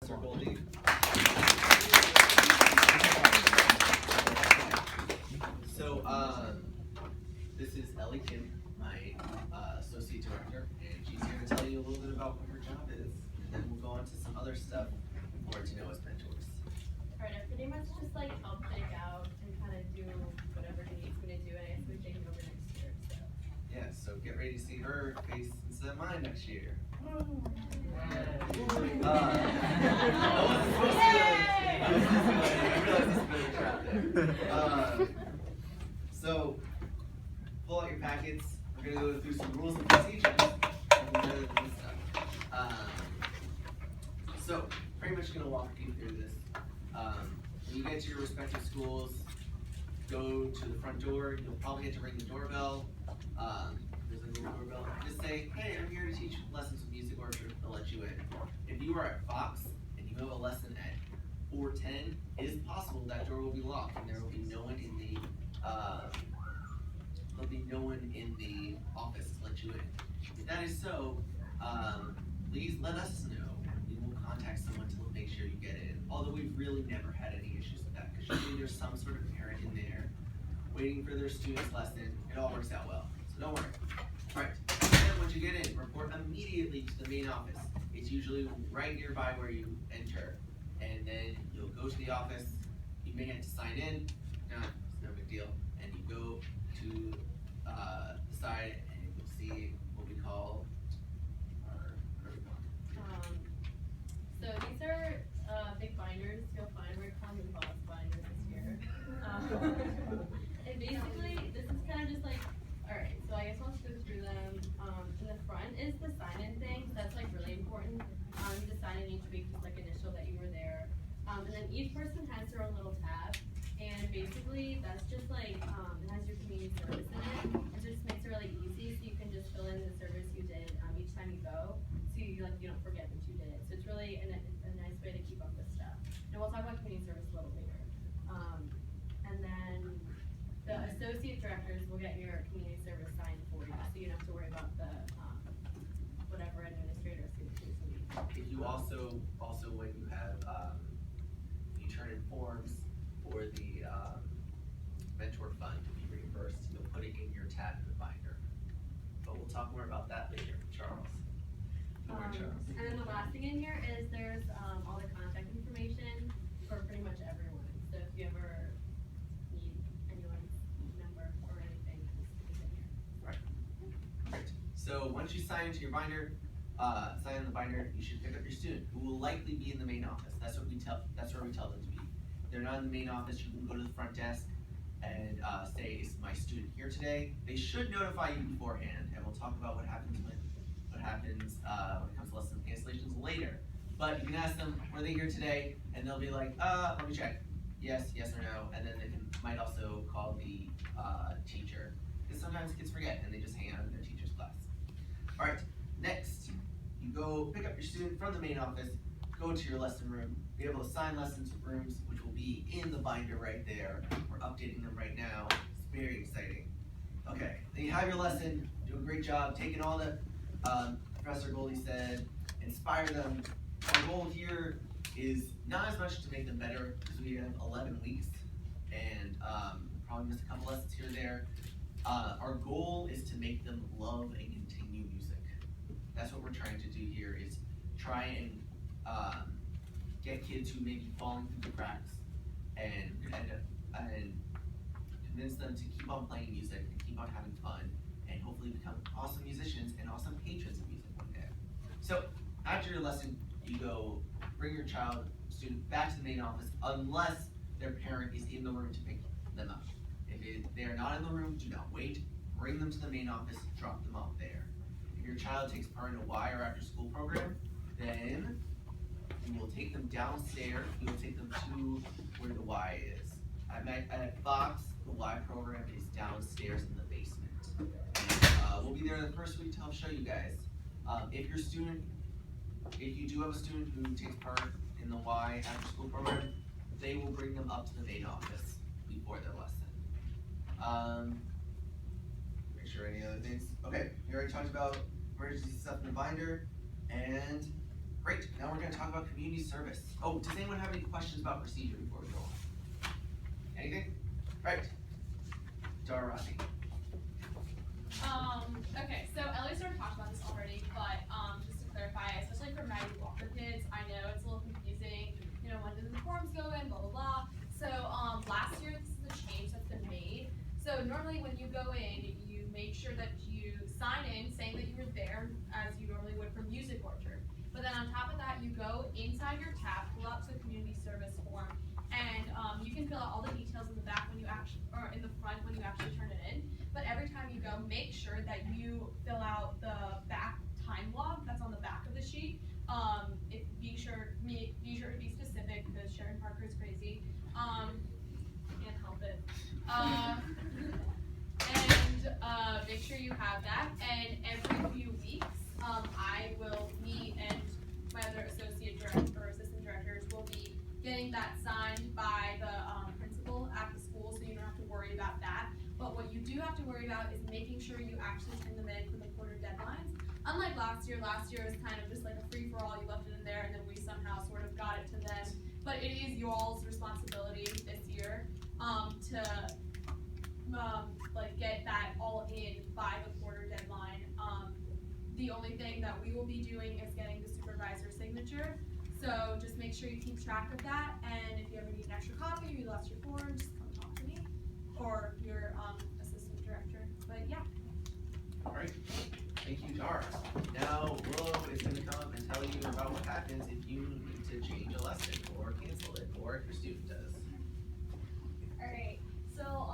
Professor Goldie. So, this is Ellie Kim, my associate director, and she's here to tell you a little bit about what her job is, and then we'll go on to some other stuff more to know as mentors. Alright, I pretty much just like help Jake out and kind of do whatever he needs me to do, and I guess we're taking over next year, so. Yeah, so get ready to see her face instead of mine next year. So, pull out your packets. We're going to go through some rules and procedures. So, pretty much going to walk you through this. When you get to your respective schools, go to the front door. You'll probably get to ring the doorbell. There's a little doorbell. Just say, hey, I'm here to teach lessons with Music Orchard. They'll let you in. If you are at Fox and you have a lesson at 4:10, it is possible that door will be locked and there will be no one in the office to let you in. If that is so, please let us know. We will contact someone to make sure you get in. Although we've really never had any issues with that, because usually there's some sort of parent in there waiting for their student's lesson. It all works out well, so don't worry. All right, and then once you get in, report immediately to the main office. It's usually right nearby where you enter, and then you'll go to the office. You may have to sign in. It's no big deal. And you go to the side, and you'll see what we call our. So these are big binders. You'll find we're calling them boss binders this year. And basically, this is kind of just like, all right. So I guess I'll just go through them. In the front is the sign-in thing. So that's like really important. You just sign in each week, just like initial that you were there. And then each person has their own little tab. And basically, that's just like, it has your community service in it. It just makes it really easy, so you can just fill in the service you did each time you go, so you don't forget that you did it. So it's really a nice way to keep up with stuff. And we'll talk about community service a little later. And then the associate directors will get your community service signed for you, so you don't have to worry about the whatever administrator signatures will be. If you also when you have you turn in forms for the mentor fund to be reimbursed, you'll put it in your tab in the binder. But we'll talk more about that later. Charles. And then the last thing in here is there's all the contact information for pretty much everyone. So if you ever need anyone's number or anything, it's in here. Right. Great. So once you sign into your binder, sign in the binder, you should pick up your student, who will likely be in the main office. That's where we tell them to be. If they're not in the main office, you can go to the front desk and say, is my student here today? They should notify you beforehand, and we'll talk about what happens when it comes to lesson cancellations later. But you can ask them, were they here today? And they'll be like, let me check. Yes or no. And then they might also call the teacher. Because sometimes kids forget and they just hang out in their teacher's class. All right, next, you go pick up your student from the main office, go to your lesson room, be able to sign lessons rooms, which will be in the binder right there. We're updating them right now. It's very exciting. Okay, then you have your lesson, do a great job, taking all that Professor Goldie said, inspire them. Our goal here is not as much to make them better, because we have 11 weeks, and probably missed a couple lessons here and there. Our goal is to make them love and continue music. That's what we're trying to do here, is try and get kids who may be falling through the cracks and convince them to keep on playing music and keep on having fun and hopefully become awesome musicians and awesome patrons of music one day. So after your lesson, you go bring your student back to the main office unless their parent is in the room to pick them up. If they are not in the room, do not wait. Bring them to the main office, drop them off there. If your child takes part in a Y or after school program, then you will take them downstairs. You will take them to where the Y is. At Fox, the Y program is downstairs in the basement. And, we'll be there the first week to help show you guys. If you do have a student who takes part in the Y after school program, they will bring them up to the main office before their lesson. Make sure any other things. Okay, we already talked about emergency stuff in the binder, and Great, now we're gonna talk about community service. Oh, does anyone have any questions about procedure before we go on? Anything? Right. Dorothy. Okay, so Ellie sort of talked about this already, but just to clarify, especially for Maggie Walker kids, I know it's a little confusing, you know, when do the forms go in, blah, blah, blah. So last year, this is a change that's been made. So normally when you go in, you make sure that you sign in saying that you were there as you normally would for Music Orchard. But then on top of that, you go inside your tab, pull out the community service form, and you can fill out all the details in the back when you actually, or in the front when you actually turn it in. But every time you go, make sure that you fill out the back time log that's on the back of the sheet. Be sure to be specific because Sharon Parker is crazy. Can't help it. And make sure you have that. And every few weeks, I will meet and my other associate director or assistant directors will be getting that signed by the principal at the school, so you don't have to worry about that. But what you do have to worry about is making sure you actually turn them in for the quarter deadlines. Unlike last year was kind of just like a free-for-all, you left it in there and then we somehow sort of got it to them. But it is y'all's responsibility this year to like get that all in by the quarter deadline. The only thing that we will be doing is getting the supervisor's signature. So just make sure you keep track of that, and if you ever need an extra copy or you lost your form, just come talk to me or your assistant director. But yeah. All right, thank you, Doris. Now Willow is going to come and tell you about what happens if you need to change a lesson or cancel it, or if your student does. Alright, so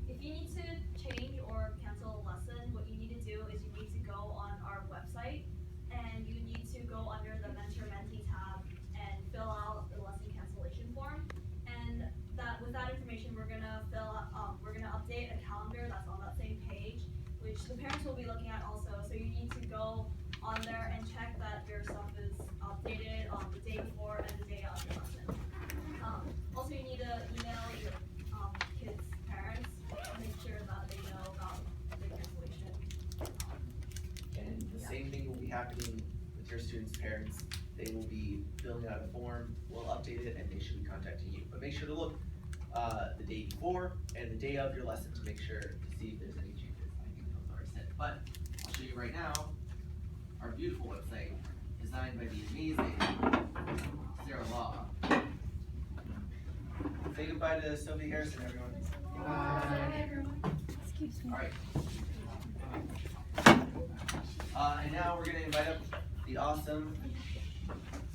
if you need to change or cancel a lesson, what you need to do is you need to go on our website and you need to go under the mentor-mentee tab and fill out the lesson cancellation form. And with that information, we're gonna update a calendar that's on that same page, which the parents will be looking at also. So you need to go on there and check that your stuff is updated on the day before and the day of your lesson. Also, you need to email your kids' parents to make sure that they know about the cancellation. And the same thing will be happening with your students' parents. They will be filling out a form, we'll update it, and they should be contacting you. But make sure to look the day before and the day of your lesson to make sure to see if there's any changes. I think that was already said. But I'll show you right now our beautiful website designed by the amazing Sarah Law. Say goodbye to Sophie Harrison, everyone. Bye, everyone. All right. And now we're going to invite up the awesome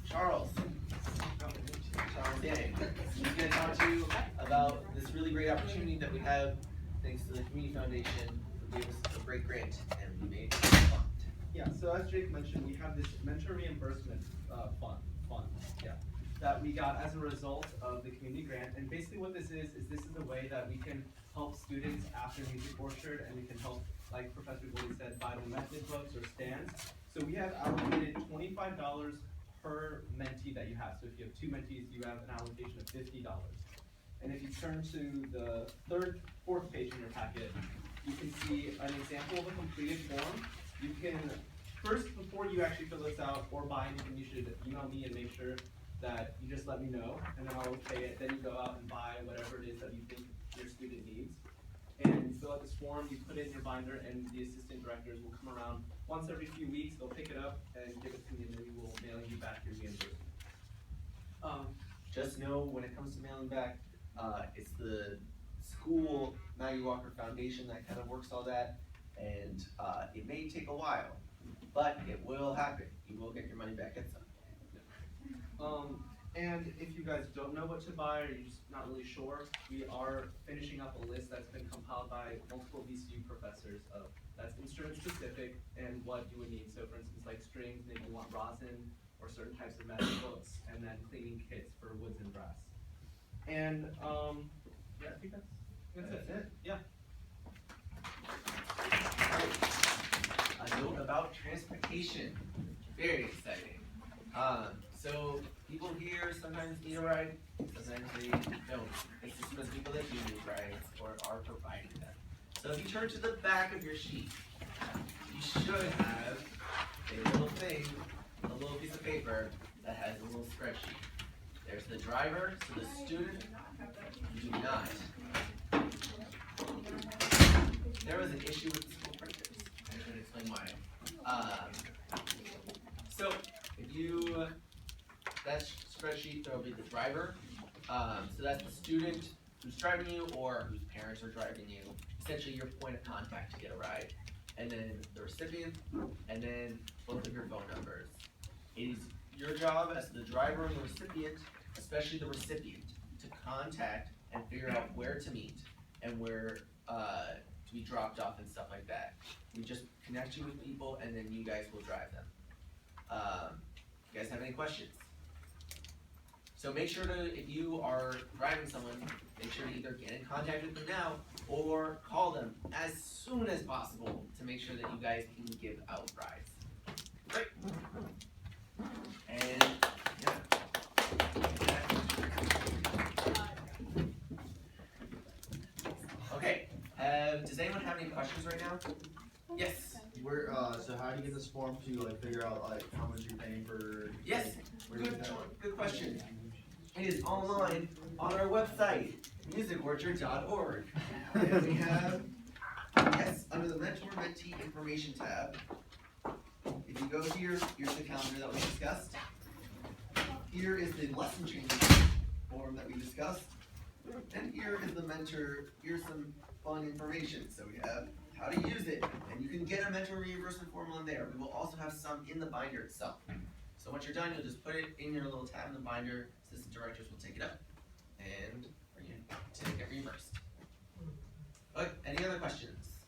Charles. Charles Yang. He's going to talk to you about this really great opportunity that we have thanks to the Community Foundation who gave us a great grant and we made it fun. Yeah, so as Jake mentioned, we have this mentor reimbursement fund, that we got as a result of the community grant. And basically what this is a way that we can help students after Music Orchard, and we can help, like Professor Goldie said, buy the method books or stands. So we have allocated $25 per mentee that you have. So if you have 2 mentees, you have an allocation of $50. And if you turn to the fourth page in your packet, you can see an example of a completed form. You can, first, before you actually fill this out or buy anything, you should email me and make sure that you just let me know, and then I'll okay it. Then you go out and buy whatever it is that you think your student needs. And you fill out this form, you put it in your binder, and the assistant directors will come around once every few weeks. They'll pick it up and give it to me, and then we will mail you back your reimbursement. Just know when it comes to mailing back, it's the school Maggie Walker Foundation that kind of works all that, and it may take a while, but it will happen. You will get your money back at some point. And if you guys don't know what to buy or you're just not really sure, we are finishing up a list that's been compiled by multiple VCU professors that's instrument specific and what you would need. So for instance, like strings, maybe you want rosin or certain types of metal books, and then cleaning kits for woods and brass. And yeah, I think that's it. Yeah. A note about transportation. Very exciting. So people here sometimes need a ride, sometimes they don't. This is for the people that do need rides or are providing them. So if you turn to the back of your sheet, you should have a little thing a little piece of paper that has a little spreadsheet. There's the driver, so the student, you do not. There was an issue with the school printers. I'm going to explain why. So if you, that spreadsheet, there will be the driver. So that's the student who's driving you or whose parents are driving you. Essentially your point of contact to get a ride. And then the recipient, and then both of your phone numbers. It is your job as the driver and the recipient, especially the recipient, to contact and figure out where to meet and where to be dropped off and stuff like that. We just connect you with people and then you guys will drive them. You guys have any questions? So make sure to, if you are driving someone, make sure to either get in contact with them now or call them as soon as possible to make sure that you guys can give out rides. Great. And okay. Does anyone have any questions right now? Yes. Where, so how do you get this form to like figure out like how much you're paying for? Yes. Where do you get that? Good question. It is online on our website, musicorchard.org. And we have, yes, under the Mentor Mentee Information tab, if you go here, here's the calendar that we discussed. Here is the lesson change form that we discussed. And here is the mentor, here's some fun information. So we have how to use it, and you can get a mentor reimbursement form on there. We will also have some in the binder itself. So once you're done, you'll just put it in your little tab in the binder. Assistant directors will take it up and bring you to get reimbursed. Okay, any other questions?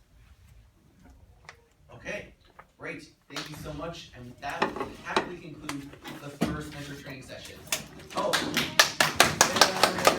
Okay, great. Thank you so much. And with that, we happily conclude the first mentor training session.